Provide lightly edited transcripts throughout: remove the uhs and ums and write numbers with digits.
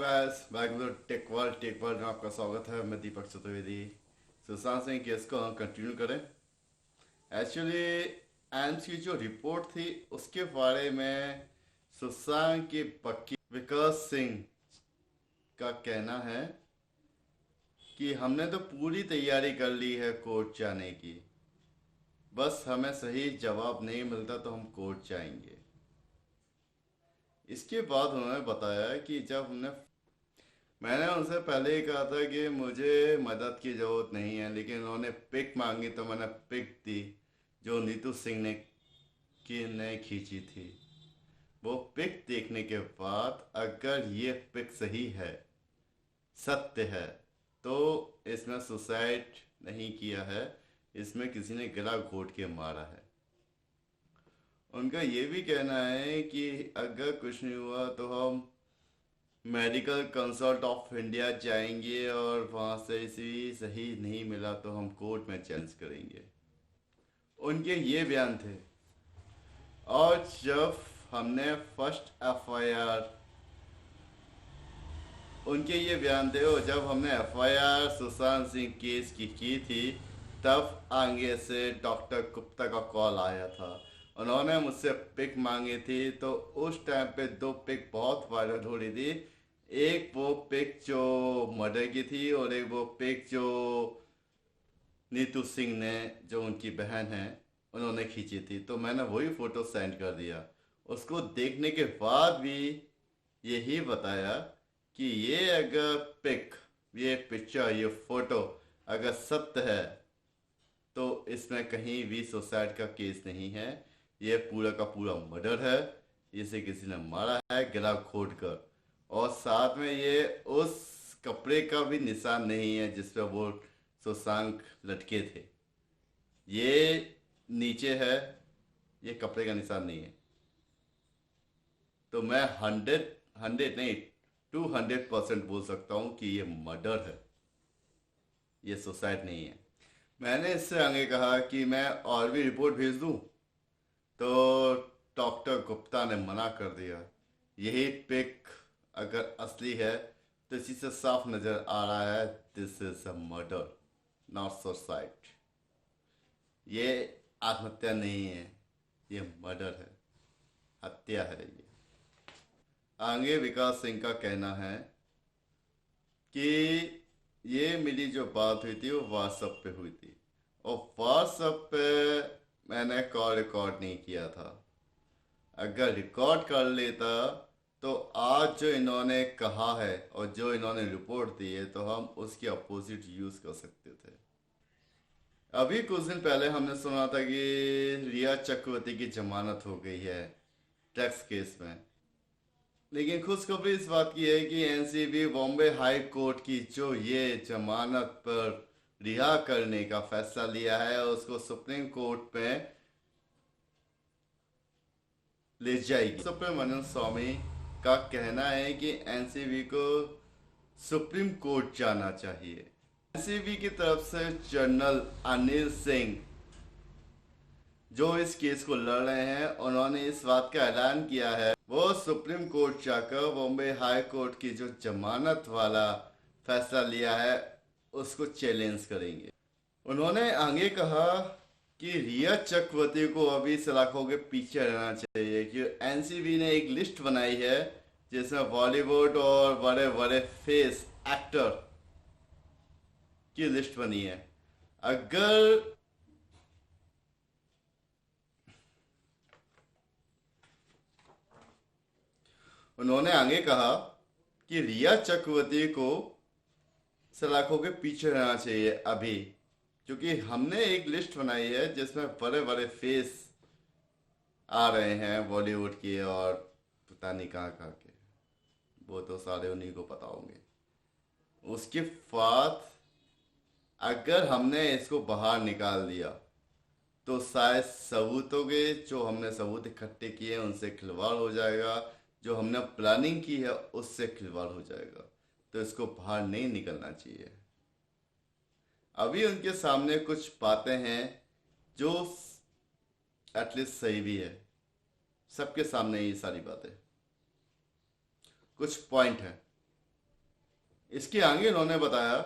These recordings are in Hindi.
Guys, welcome to tech world में आपका स्वागत है। मैं दीपक चतुर्वेदी। सुशांत सिंह केस को हम कंटिन्यू करें। एक्चुअली एम्स की जो रिपोर्ट थी उसके बारे में सुशांत के वकील विकास सिंह का कहना है कि हमने तो पूरी तैयारी कर ली है कोर्ट जाने की, बस हमें सही जवाब नहीं मिलता तो हम कोर्ट जाएंगे। इसके बाद उन्होंने बताया कि मैंने उनसे पहले ही कहा था कि मुझे मदद की ज़रूरत नहीं है, लेकिन उन्होंने पिक मांगी तो मैंने पिक दी जो नीतू सिंह ने खींची थी। वो पिक देखने के बाद अगर ये पिक सही है, सत्य है, तो इसमें सुसाइड नहीं किया है, इसमें किसी ने गला घोट के मारा है। उनका ये भी कहना है कि अगर कुछ नहीं हुआ तो हम मेडिकल कंसल्ट ऑफ इंडिया जाएंगे और वहाँ से इसी सही नहीं मिला तो हम कोर्ट में चैलेंज करेंगे। उनके ये बयान थे। और जब हमने फर्स्ट एफआईआर उनके ये बयान थे, और जब हमने एफआईआर सुशांत सिंह केस की थी, तब आगे से डॉक्टर गुप्ता का कॉल आया था। उन्होंने मुझसे पिक मांगी थी, तो उस टाइम पे दो पिक बहुत वायरल हो रही थी। एक वो पिक जो मर्डर की थी और एक वो पिक जो नीतू सिंह ने, जो उनकी बहन है, उन्होंने खींची थी। तो मैंने वही फोटो सेंड कर दिया। उसको देखने के बाद भी यही बताया कि ये अगर पिक, ये पिक्चर, ये फोटो अगर सत्य है तो इसमें कहीं भी सुसाइड का केस नहीं है। ये पूरा का पूरा मर्डर है। इसे किसी ने मारा है गला घोट कर, और साथ में ये उस कपड़े का भी निशान नहीं है जिस पे वो सुशांत लटके थे। ये नीचे है, ये कपड़े का निशान नहीं है। तो मैं 100 नहीं 200% बोल सकता हूँ कि ये मर्डर है, ये सुसाइड नहीं है। मैंने इससे आगे कहा कि मैं और भी रिपोर्ट भेज दूँ, तो डॉक्टर गुप्ता ने मना कर दिया। यही पिक अगर असली है तो इसी से साफ नजर आ रहा है, this is a murder not suicide. ये आत्महत्या नहीं है, ये मर्डर है, हत्या है। ये आगे विकास सिंह का कहना है कि ये मेरी जो बात हुई थी वो व्हाट्सएप पे हुई थी, और व्हाट्सएप पे मैंने कॉल रिकॉर्ड नहीं किया था। अगर रिकॉर्ड कर लेता तो आज जो इन्होंने कहा है और जो इन्होंने रिपोर्ट दी है, तो हम उसके अपोजिट यूज कर सकते थे। अभी कुछ दिन पहले हमने सुना था कि रिया चक्रवर्ती की जमानत हो गई है टैक्स केस में। लेकिन खुशखबरी इस बात की है कि एनसीबी बॉम्बे हाई कोर्ट की जो ये जमानत पर रिहा करने का फैसला लिया है, उसको सुप्रीम कोर्ट में ले जाएगी। सुब्रमण्यम स्वामी का कहना है कि एनसीबी को सुप्रीम कोर्ट जाना चाहिए। एनसीबी की तरफ से जनरल अनिल सिंह जो इस केस को लड़ रहे हैं, उन्होंने इस बात का ऐलान किया है वो सुप्रीम कोर्ट जाकर बॉम्बे हाई कोर्ट की जो जमानत वाला फैसला लिया है उसको चैलेंज करेंगे। उन्होंने आगे कहा कि रिया चक्रवर्ती को अभी सलाखों के पीछे रहना चाहिए, कि एनसीबी ने एक लिस्ट बनाई है जिसमें बॉलीवुड और बड़े बड़े फेस एक्टर की लिस्ट बनी है। अगर उन्होंने आगे कहा कि रिया चक्रवर्ती को सलाखों के पीछे रहना चाहिए अभी, क्योंकि हमने एक लिस्ट बनाई है जिसमें बड़े बड़े फेस आ रहे हैं बॉलीवुड के, और पता नहीं कहाँ कहाँ के, वो तो सारे उन्हीं को पता होंगे। उसके बाद अगर हमने इसको बाहर निकाल दिया तो शायद सबूतों के, जो हमने सबूत इकट्ठे किए हैं उनसे खिलवाड़ हो जाएगा, जो हमने प्लानिंग की है उससे खिलवाड़ हो जाएगा। तो इसको बाहर नहीं निकलना चाहिए। अभी उनके सामने कुछ बातें हैं जो एटलीस्ट सही भी है। सबके सामने ये सारी बातें, कुछ पॉइंट है। इसके आगे उन्होंने बताया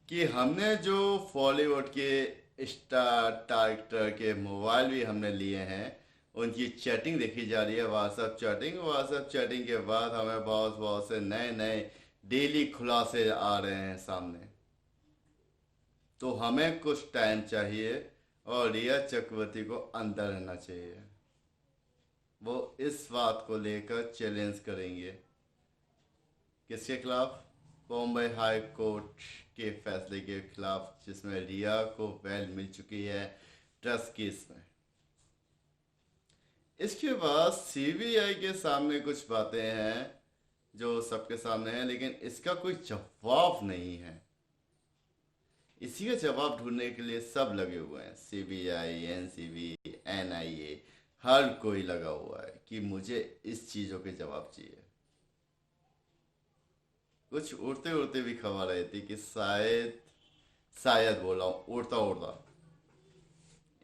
कि हमने जो बॉलीवुड के स्टार डायरेक्टर के मोबाइल भी हमने लिए हैं, उनकी चैटिंग देखी जा रही है, व्हाट्सएप चैटिंग के बाद हमें बहुत बहुत से नए नए डेली खुलासे आ रहे हैं सामने। तो हमें कुछ टाइम चाहिए और रिया चक्रवर्ती को अंदर रहना चाहिए। वो इस बात को लेकर चैलेंज करेंगे। किसके खिलाफ? बॉम्बे हाई कोर्ट के फैसले के खिलाफ, जिसमें रिया को बेल मिल चुकी है ट्रस्ट केस में। इसके बाद सीबीआई के सामने कुछ बातें हैं जो सबके सामने हैं, लेकिन इसका कोई जवाब नहीं है। इसी का जवाब ढूंढने के लिए सब लगे हुए हैं, सीबीआई, एनसीबी, एनआईए, हर कोई लगा हुआ है कि मुझे इस चीजों के जवाब चाहिए। कुछ उड़ते उड़ते भी खबर आई थी कि शायद बोल रहा हूँ, उड़ता उड़ता,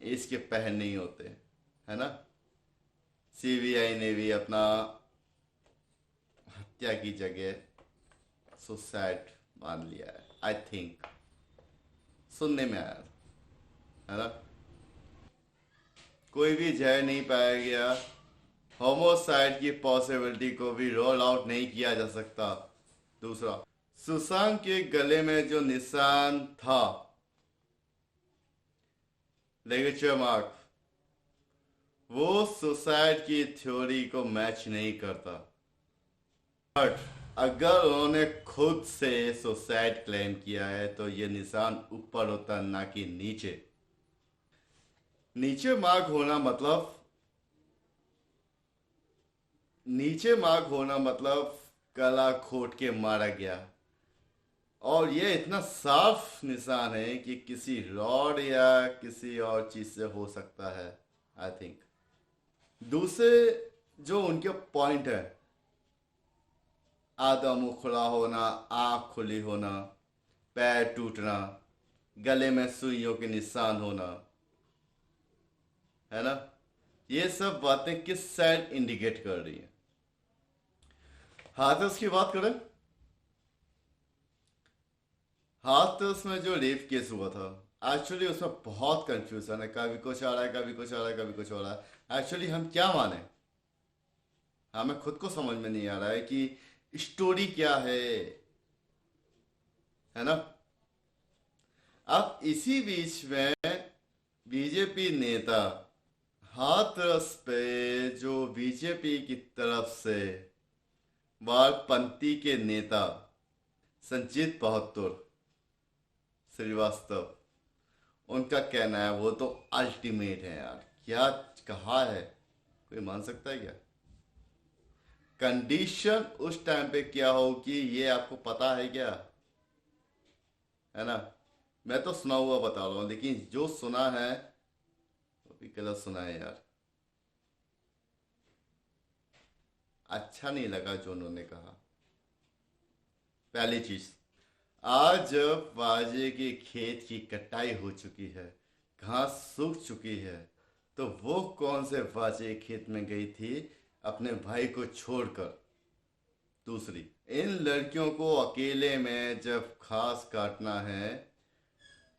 इसके पैर नहीं होते, है ना। सीबीआई ने भी अपना हत्या की जगह सुसाइड मान लिया है, आई थिंक, सुनने में आया, है ना। कोई भी जहर नहीं पाया गया। होमोसाइड की पॉसिबिलिटी को भी रोल आउट नहीं किया जा सकता। दूसरा, सुशांत के गले में जो निशान था, लिगेचर मार्क, वो सुसाइड की थ्योरी को मैच नहीं करता। बट अगर उन्होंने खुद से सुसाइड क्लेम किया है तो ये निशान ऊपर होता, ना कि नीचे। नीचे मार्क होना मतलब गला घोट के मारा गया। और ये इतना साफ निशान है कि किसी रॉड या किसी और चीज से हो सकता है, आई थिंक। दूसरे जो उनके पॉइंट है, आधा मुंह खुला होना, आंख खुली होना, पैर टूटना, गले में सुइयों के निशान होना, है ना, ये सब बातें किस साइड इंडिकेट कर रही हैं। हाथरस की बात करें, हाथरस में जो रेप केस हुआ था, एक्चुअली उसमें बहुत कंफ्यूजन है। कभी कुछ आ रहा है, कभी कुछ आ रहा है, कभी कुछ हो रहा है। एक्चुअली हम क्या माने, हमें खुद को समझ में नहीं आ रहा है कि स्टोरी क्या है ना। अब इसी बीच में बीजेपी नेता हाथरस पे जो बीजेपी की तरफ से वामपंथी के नेता संजीत बहादुर श्रीवास्तव, उनका कहना है वो तो अल्टीमेट है यार। क्या कहा है, कोई मान सकता है क्या? कंडीशन उस टाइम पे क्या होगी ये आपको पता है क्या, है ना। मैं तो सुना हुआ बता रहा हूं, लेकिन जो सुना है वो भी गलत सुना है यार। अच्छा नहीं लगा जो उन्होंने कहा। पहली चीज, आज जब बाजे के खेत की कटाई हो चुकी है, घास सूख चुकी है, तो वो कौन से बाजे खेत में गई थी अपने भाई को छोड़कर? दूसरी, इन लड़कियों को अकेले में जब घास काटना है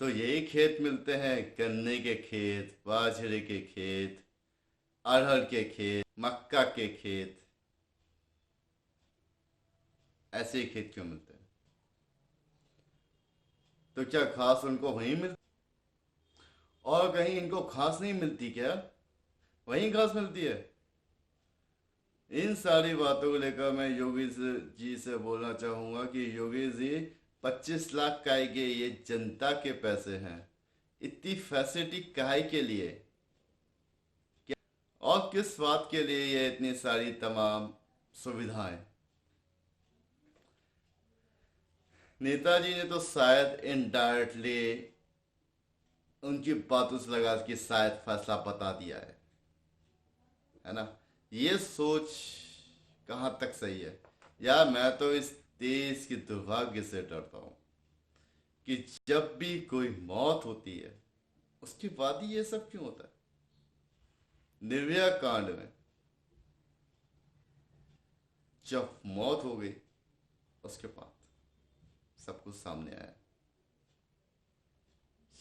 तो यही खेत मिलते हैं, गन्ने के खेत, बाजरे के खेत, अरहर के खेत, मक्का के खेत। ऐसे ही खेत क्यों मिलते हैं? तो क्या घास उनको वहीं मिलती, और कहीं इनको घास नहीं मिलती क्या? वहीं घास मिलती है। इन सारी बातों को लेकर मैं योगी जी से बोलना चाहूंगा कि योगी जी, 25 लाख काय के ये जनता के पैसे हैं, इतनी फैसिलिटी काहे के लिए, और किस बात के लिए ये इतनी सारी तमाम सुविधाएं? नेताजी ने तो शायद इनडायरेक्टली उनकी बातों से लगा कि शायद फैसला बता दिया है ना। ये सोच कहाँ तक सही है यार? मैं तो इस देश के दुर्भाग्य से डरता हूं कि जब भी कोई मौत होती है उसके बाद ही ये सब क्यों होता है। निर्भया कांड में जब मौत हो गई उसके बाद सब कुछ सामने आया।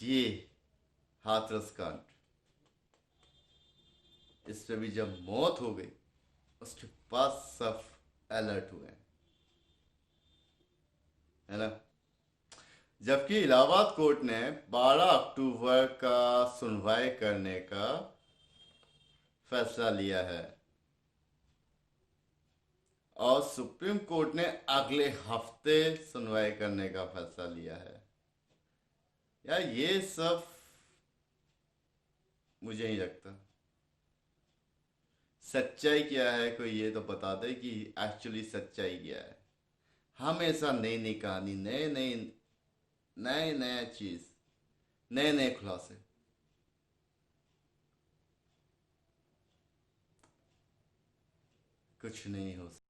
ये हाथरस कांड, इस पे भी जब मौत हो गई उसके बाद सब अलर्ट हुए, है ना। जबकि इलाहाबाद कोर्ट ने 12 अक्टूबर का सुनवाई करने का फैसला लिया है और सुप्रीम कोर्ट ने अगले हफ्ते सुनवाई करने का फैसला लिया है। यार ये सब मुझे नहीं लगता। सच्चाई क्या है, कोई ये तो बता दे कि एक्चुअली सच्चाई क्या है। हमेशा नई नई कहानी, नए नए नए नया चीज, नए नए खुलासे। कुछ नहीं हो सकता।